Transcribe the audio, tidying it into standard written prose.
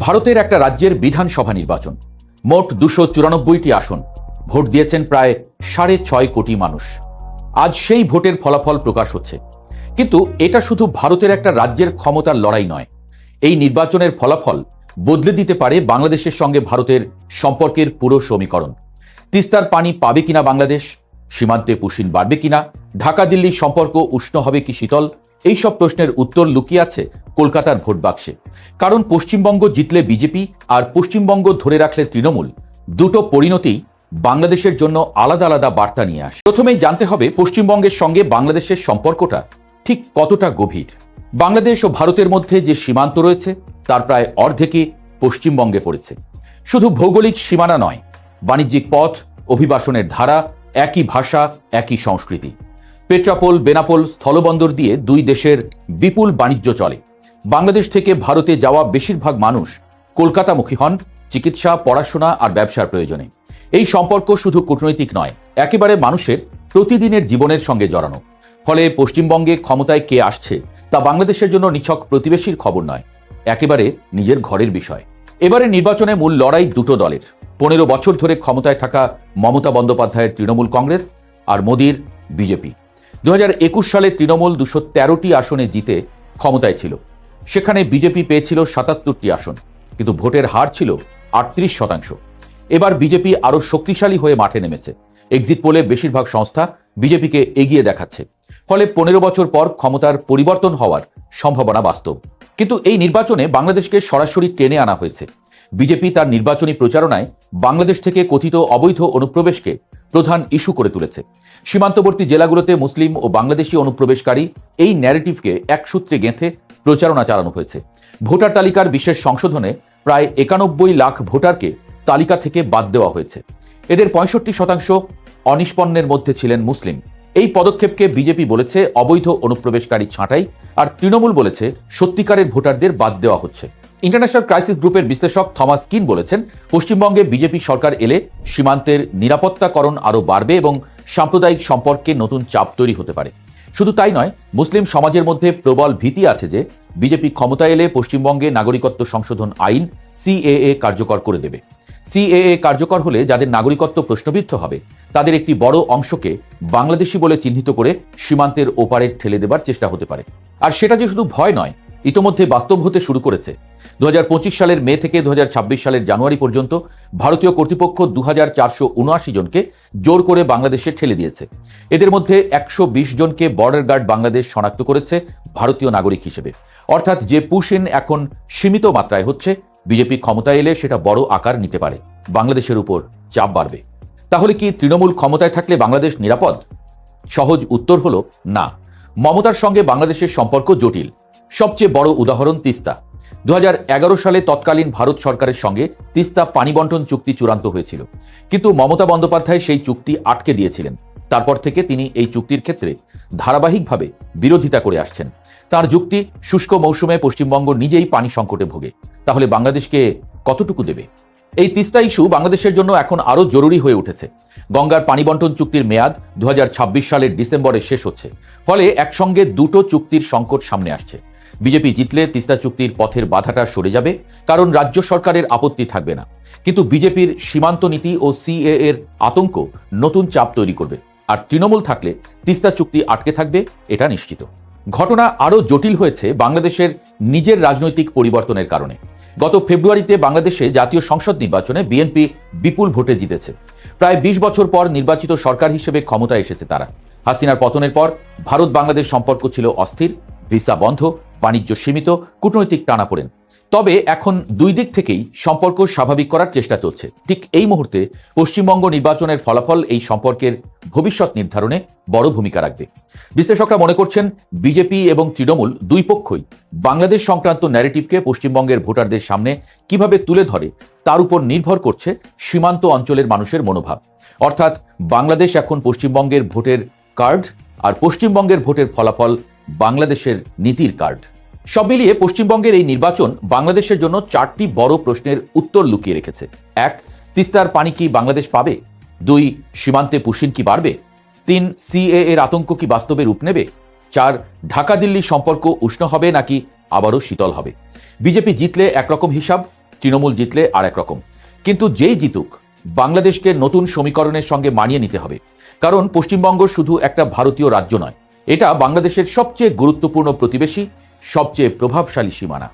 ভারতের একটা রাজ্যের বিধানসভা নির্বাচন, মোট 294টি আসন, ভোট দিয়েছেন প্রায় 6.5 কোটি মানুষ। আজ সেই ভোটের ফলাফল প্রকাশ হচ্ছে। কিন্তু এটা শুধু ভারতের একটা রাজ্যের ক্ষমতার লড়াই নয়। এই নির্বাচনের ফলাফল বদলে দিতে পারে বাংলাদেশের সঙ্গে ভারতের সম্পর্কের পুরো সমীকরণ। তিস্তার পানি পাবে কিনা বাংলাদেশ, সীমান্তে পুশিন বাড়বে কিনা, ঢাকা দিল্লির সম্পর্ক উষ্ণ হবে কি শীতল, এই সব প্রশ্নের উত্তর লুকিয়ে আছে কলকাতার ভোট বাক্সে। কারণ পশ্চিমবঙ্গ জিতলে বিজেপি আর পশ্চিমবঙ্গ ধরে রাখলে তৃণমূল, দুটো পরিণতি বাংলাদেশের জন্য আলাদা আলাদা বার্তা নিয়ে আসে। প্রথমেই জানতে হবে পশ্চিমবঙ্গের সঙ্গে বাংলাদেশের সম্পর্কটা ঠিক কতটা গভীর। বাংলাদেশ ও ভারতের মধ্যে যে সীমান্ত রয়েছে তার প্রায় অর্ধেকই পশ্চিমবঙ্গে পড়েছে। শুধু ভৌগোলিক সীমানা নয়, বাণিজ্যিক পথ, অভিবাসনের ধারা, একই ভাষা, একই সংস্কৃতি। পেট্রাপোল, বেনাপোল স্থলবন্দর দিয়ে দুই দেশের বিপুল বাণিজ্য চলে। বাংলাদেশ থেকে ভারতে যাওয়া বেশিরভাগ মানুষ কলকাতামুখী হন চিকিৎসা, পড়াশোনা আর ব্যবসার প্রয়োজনে। এই সম্পর্ক শুধু কূটনৈতিক নয়, একেবারে মানুষের প্রতিদিনের জীবনের সঙ্গে জড়ানো। ফলে পশ্চিমবঙ্গে ক্ষমতায় কে আসছে তা বাংলাদেশের জন্য নিছক প্রতিবেশীর খবর নয়, একেবারে নিজের ঘরের বিষয়। এবারে নির্বাচনে মূল লড়াই দুটো দলের। 15 বছর ধরে ক্ষমতায় থাকা মমতা বন্দ্যোপাধ্যায়ের তৃণমূল কংগ্রেস আর মোদির বিজেপি। 2021 সালে তৃণমূল 213টি আসনে জিতে ক্ষমতায় ছিল। সেখানে বিজেপি পেয়েছিল 77টি আসন, কিন্তু ভোটের হার ছিল 38%। এবার বিজেপি আরও শক্তিশালী হয়ে মাঠে নেমেছে। এক্সিট পোলে বেশিরভাগ সংস্থা বিজেপিকে এগিয়ে দেখাচ্ছে। ফলে 15 বছর পর ক্ষমতার পরিবর্তন হওয়ার সম্ভাবনা বাস্তব। কিন্তু এই নির্বাচনে বাংলাদেশকে সরাসরি টেনে আনা হয়েছে। বিজেপি তার নির্বাচনী প্রচারণায় বাংলাদেশ থেকে কথিত অবৈধ অনুপ্রবেশকে প্রধান ইস্যু করে তুলেছে। সীমান্তবর্তী জেলাগুলোতে মুসলিম ও বাংলাদেশি অনুপ্রবেশকারী, এই ন্যারেটিভকে এক সূত্রে গেঁথে প্রচারণা চালানো হয়েছে। ভোটার তালিকার বিশেষ সংশোধনে প্রায় 91 লাখ ভোটারকে তালিকা থেকে বাদ দেওয়া হয়েছে। এদের 65% অনিষ্পন্নের মধ্যে ছিলেন মুসলিম। এই পদক্ষেপকে বিজেপি বলেছে অবৈধ অনুপ্রবেশকারী ছাঁটাই, আর তৃণমূল বলেছে সত্যিকারের ভোটারদের বাদ দেওয়া হচ্ছে। ইন্টারন্যাশনাল ক্রাইসিস গ্রুপের বিশ্লেষক থমাস কিন বলেছেন, পশ্চিমবঙ্গে বিজেপি সরকার এলে সীমান্তের নিরাপত্তাকরণ আরও বাড়বে এবং সাম্প্রদায়িক সম্পর্কে নতুন চাপ তৈরি হতে পারে। শুধু তাই নয়, মুসলিম সমাজের মধ্যে প্রবল ভীতি আছে যে বিজেপি ক্ষমতায় এলে পশ্চিমবঙ্গে নাগরিকত্ব সংশোধন আইন সিএএ কার্যকর করে দেবে। সিএএ কার্যকর হলে যাদের নাগরিকত্ব প্রশ্নবিদ্ধ হবে তাদের একটি বড় অংশকে বাংলাদেশি বলে চিহ্নিত করে সীমান্তের ওপারে ঠেলে দেবার চেষ্টা হতে পারে। আর সেটা যে শুধু ভয় নয়, ইতোমধ্যে বাস্তব হতে শুরু করেছে। 2025 সালের মে থেকে 2026 সালের জানুয়ারি পর্যন্ত ভারতীয় কর্তৃপক্ষ 2479 জনকে জোর করে বাংলাদেশে ঠেলে দিয়েছে। এদের মধ্যে 120 জনকে বর্ডার গার্ড বাংলাদেশ শনাক্ত করেছে ভারতীয় নাগরিক হিসেবে। অর্থাৎ যে পুশ-ইন এখন সীমিত মাত্রায় হচ্ছে, বিজেপি ক্ষমতায় এলে সেটা বড় আকার নিতে পারে, বাংলাদেশের উপর চাপ বাড়বে। তাহলে কি তৃণমূল ক্ষমতায় থাকলে বাংলাদেশ নিরাপদ? সহজ উত্তর হলো না। মমতার সঙ্গে বাংলাদেশের সম্পর্ক জটিল। সবচেয়ে বড় উদাহরণ তিস্তা। 2011 সালে তৎকালীন ভারত সরকারের সঙ্গে তিস্তা পানি বন্টন চুক্তি চূড়ান্ত হয়েছিল, কিন্তু মমতা বন্দ্যোপাধ্যায় সেই চুক্তি আটকে দিয়েছিলেন। তারপর থেকে তিনি এই চুক্তির ক্ষেত্রে ধারাবাহিকভাবে বিরোধিতা করে আসছেন। তার যুক্তি, শুষ্ক মৌসুমে পশ্চিমবঙ্গ নিজেই পানি সংকটে ভোগে, তাহলে বাংলাদেশকে কতটুকু দেবে? এই তিস্তা ইস্যু বাংলাদেশের জন্য এখন আরও জরুরি হয়ে উঠেছে। গঙ্গার পানি বন্টন চুক্তির মেয়াদ 2026 সালের ডিসেম্বরে শেষ হচ্ছে। ফলে একসঙ্গে দুটো চুক্তির সংকট সামনে আসছে। বিজেপি জিতলে তিস্তা চুক্তির পথের বাধাটা সরে যাবে, কারণ রাজ্য সরকারের আপত্তি থাকবে না। কিন্তু বিজেপির সীমান্ত নীতি ও সিএএ এর আতঙ্ক নতুন চাপ তৈরি করবে। আর তৃণমূল থাকলে তিস্তা চুক্তি আটকে থাকবে, এটা নিশ্চিত। ঘটনা আরও জটিল হয়েছে বাংলাদেশের নিজের রাজনৈতিক পরিবর্তনের কারণে। গত ফেব্রুয়ারিতে বাংলাদেশে জাতীয় সংসদ নির্বাচনে বিএনপি বিপুল ভোটে জিতেছে। প্রায় 20 বছর পর নির্বাচিত সরকার হিসেবে ক্ষমতায় এসেছে তারা। হাসিনার পতনের পর ভারত বাংলাদেশ সম্পর্ক ছিল অস্থির, ভিসা বন্ধ, বাণিজ্য সীমিত, কূটনৈতিক টানাপোড়েন। তবে এখন দুই দিক থেকেই সম্পর্ক স্বাভাবিক করার চেষ্টা চলছে। ঠিক এই মুহূর্তে পশ্চিমবঙ্গ নির্বাচনের ফলাফল এই সম্পর্কের ভবিষ্যৎ নির্ধারণে বড় ভূমিকা রাখবে। বিশ্লেষকরা মনে করছেন, বিজেপি এবং তৃণমূল দুই পক্ষই বাংলাদেশ সংক্রান্ত ন্যারেটিভকে পশ্চিমবঙ্গের ভোটারদের সামনে কিভাবে তুলে ধরে তার উপর নির্ভর করছে সীমান্ত অঞ্চলের মানুষের মনোভাব। অর্থাৎ বাংলাদেশ এখন পশ্চিমবঙ্গের ভোটের কার্ড, আর পশ্চিমবঙ্গের ভোটের ফলাফল বাংলাদেশের নীতির কার্ড। সব মিলিয়ে পশ্চিমবঙ্গের এই নির্বাচন বাংলাদেশের জন্য 4টি বড় প্রশ্নের উত্তর লুকিয়ে রেখেছে। 1. তিস্তার পানি কি বাংলাদেশ পাবে? 2. সীমান্তে পুশিন কি বাড়বে? 3. সিএএ এর আতঙ্ক কি বাস্তবে রূপ নেবে? 4. ঢাকা দিল্লি সম্পর্ক উষ্ণ হবে নাকি আবারও শীতল হবে? বিজেপি জিতলে একরকম হিসাব, তৃণমূল জিতলে আর এক রকম। কিন্তু যেই জিতুক, বাংলাদেশকে নতুন সমীকরণের সঙ্গে মানিয়ে নিতে হবে। কারণ পশ্চিমবঙ্গ শুধু একটা ভারতীয় রাজ্য নয়, এটা বাংলাদেশের সবচেয়ে গুরুত্বপূর্ণ প্রতিবেশী, সবচেয়ে প্রভাবশালী সীমানা।